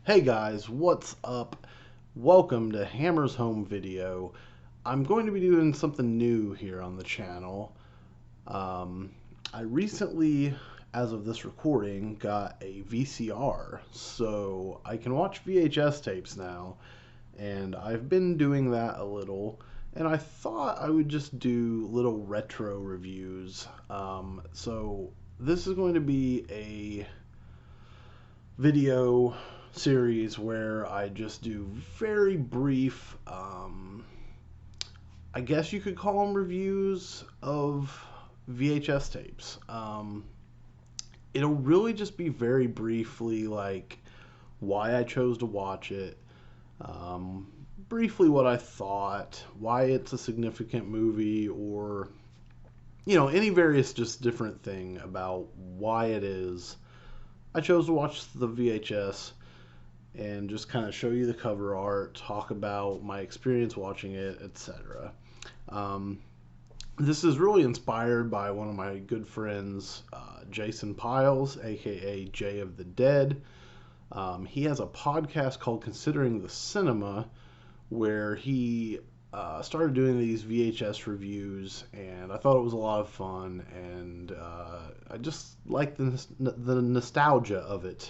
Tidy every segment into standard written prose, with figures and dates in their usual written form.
Hey guys, what's up? Welcome to Hammer's Home Video. I'm going to be doing something new here on the channel. Um, I recently, as of this recording, got a VCR, so I can watch VHS tapes now, and I've been doing that a little, and I thought I would just do little retro reviews. So this is going to be a video series where I just do very brief, I guess you could call them reviews of VHS tapes. It'll really just be very briefly like why I chose to watch it, um, briefly what I thought, why it's a significant movie, or any various just different thing about why it is I chose to watch the VHS and just kind of show you the cover art, talk about my experience watching it, etc. Um, this is really inspired by one of my good friends, Jason Piles, aka Jay of the Dead. He has a podcast called Considering the Cinema, where he started doing these VHS reviews, and I thought it was a lot of fun, and I just like the nostalgia of it.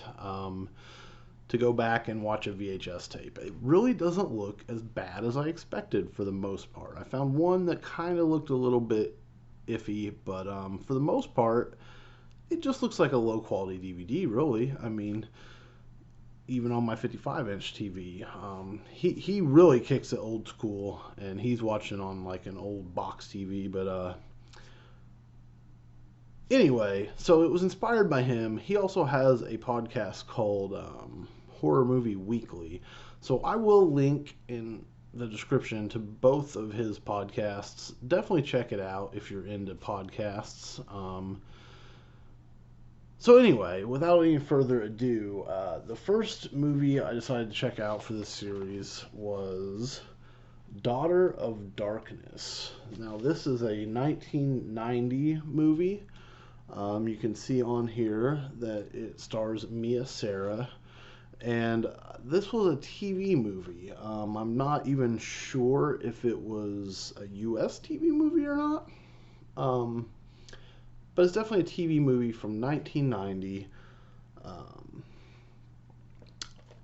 To go back and watch a VHS tape. It really doesn't look as bad as I expected for the most part. I found one that kind of looked a little bit iffy, but for the most part, it just looks like a low quality DVD, really. I mean, even on my 55-inch TV, he really kicks it old school, and he's watching on like an old box TV, but anyway, so it was inspired by him. He also has a podcast called Horror Movie Weekly. So I will link in the description to both of his podcasts. Definitely check it out if you're into podcasts. So anyway, without any further ado, the first movie I decided to check out for this series was Daughter of Darkness. Now this is a 1990 movie. You can see on here that it stars Mia Sara, and this was a TV movie. I'm not even sure if it was a US TV movie or not, um, but it's definitely a TV movie from 1990. Um,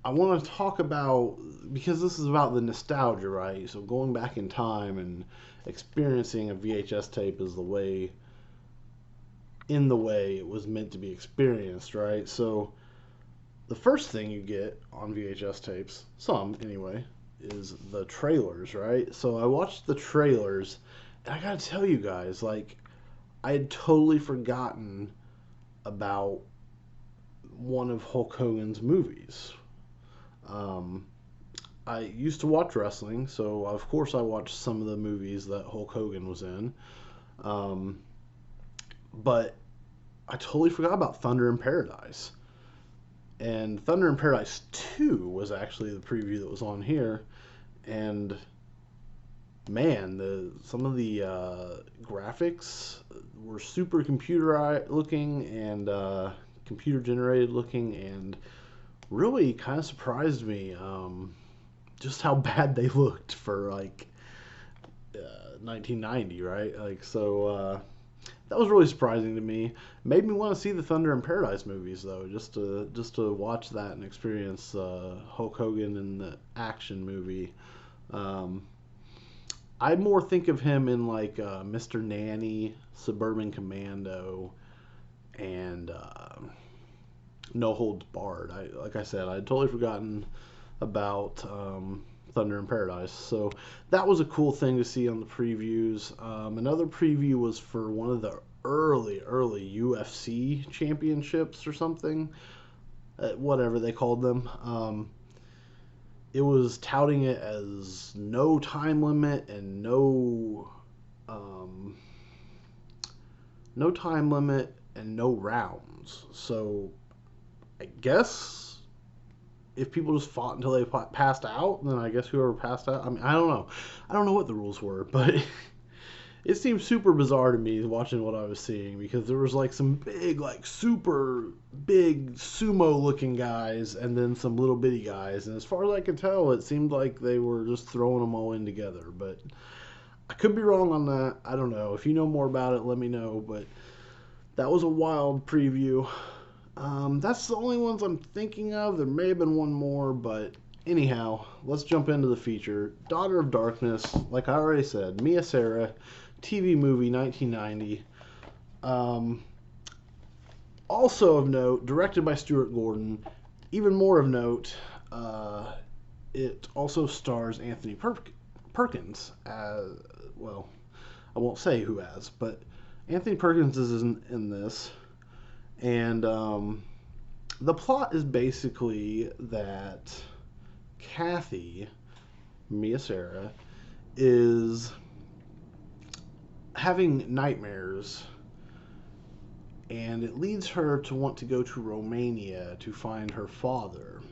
I want to talk about, because this is about the nostalgia, right? So going back in time and experiencing a VHS tape is in the way it was meant to be experienced, right? So the first thing you get on VHS tapes, some anyway, is the trailers, right? So I watched the trailers, and I gotta tell you guys, like, I had totally forgotten about one of Hulk Hogan's movies. Um, I used to watch wrestling, so of course I watched some of the movies that Hulk Hogan was in. Um, but I totally forgot about Thunder in Paradise. And Thunder in Paradise 2 was actually the preview that was on here. And man, some of the graphics were super computer looking and computer generated looking, and really kind of surprised me just how bad they looked for like 1990, right? Like, so that was really surprising to me. Made me want to see the Thunder in Paradise movies though, just to watch that and experience Hulk Hogan in the action movie. Um, I more think of him in like Mr. Nanny, Suburban Commando, and No Holds Barred. Like I said, I'd totally forgotten about Thunder in Paradise. So that was a cool thing to see on the previews. Another preview was for one of the early UFC championships or something, whatever they called them. It was touting it as no time limit and um, no time limit and no rounds. So I guess if people just fought until they passed out, then I guess whoever passed out. I mean, I don't know. I don't know what the rules were, but it seemed super bizarre to me watching what I was seeing because there was like some big, like super big sumo looking guys and then some little bitty guys. And as far as I could tell, it seemed like they were just throwing them all in together. But I could be wrong on that. I don't know. If you know more about it, let me know. But that was a wild preview. That's the only ones I'm thinking of. There may have been one more, but anyhow, let's jump into the feature. Daughter of Darkness, like I already said, Mia Sara, TV movie, 1990. Also of note, directed by Stuart Gordon. Even more of note, it also stars Anthony Perkins as, well, I won't say who as, but Anthony Perkins is in this. And the plot is basically that Kathy, Mia Sara, is having nightmares, and it leads her to want to go to Romania to find her father,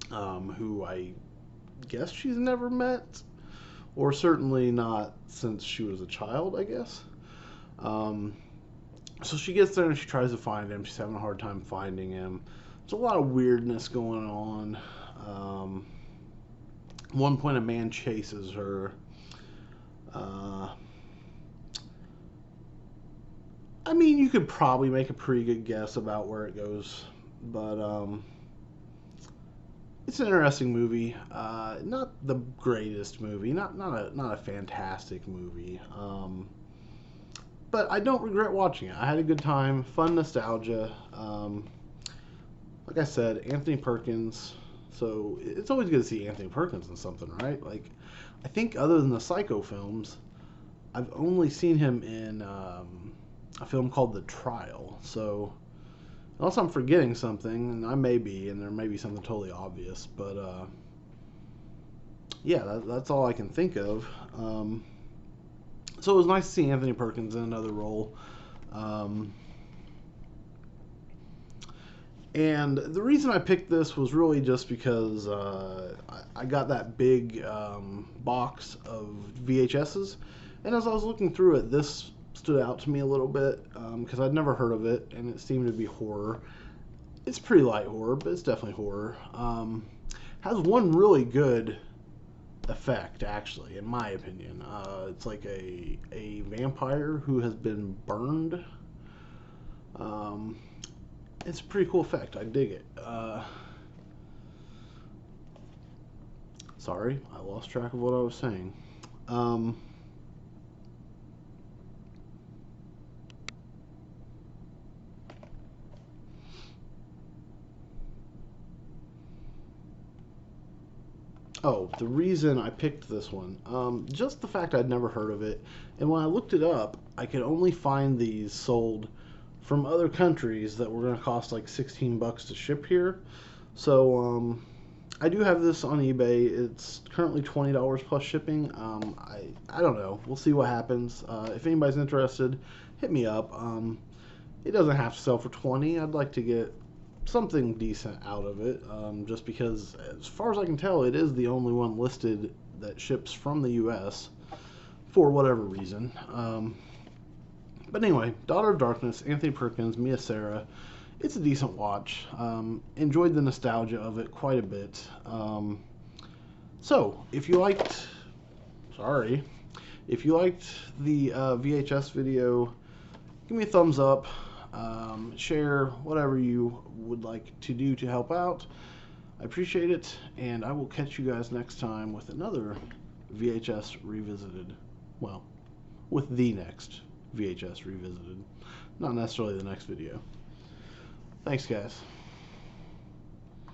who I guess she's never met, or certainly not since she was a child, I guess. So she gets there and she tries to find him. She's having a hard time finding him. There's a lot of weirdness going on. At one point, a man chases her. I mean, you could probably make a pretty good guess about where it goes, but it's an interesting movie. Not the greatest movie, not a fantastic movie. But I don't regret watching it. I had a good time, fun nostalgia. Like I said, Anthony Perkins. So it's always good to see Anthony Perkins in something, right? Like, I think other than the Psycho films, I've only seen him in a film called The Trial. So unless I'm forgetting something, and I may be, and there may be something totally obvious, but yeah, that's all I can think of. So it was nice to see Anthony Perkins in another role. And the reason I picked this was really just because I got that big box of VHSs, and as I was looking through it, this stood out to me a little bit because I'd never heard of it, and it seemed to be horror. It's pretty light horror, but it's definitely horror. Has one really good effect, actually, in my opinion. It's like a vampire who has been burned. It's a pretty cool effect. I dig it. Sorry, I lost track of what I was saying. Oh, the reason I picked this one, just the fact I'd never heard of it, and when I looked it up, I could only find these sold from other countries that were going to cost like 16 bucks to ship here. So I do have this on eBay. It's currently $20 plus shipping. I don't know. We'll see what happens. If anybody's interested, hit me up. It doesn't have to sell for 20. I'd like to get something decent out of it, just because, as far as I can tell, it is the only one listed that ships from the U.S. for whatever reason. But anyway, Daughter of Darkness, Anthony Perkins, Mia Sara. It's a decent watch. Enjoyed the nostalgia of it quite a bit. So, if you liked the VHS video, give me a thumbs up. Share whatever you would like to do to help out. I appreciate it, and I will catch you guys next time with another VHS Revisited. Well, with the next VHS Revisited. Not necessarily the next video. Thanks, guys.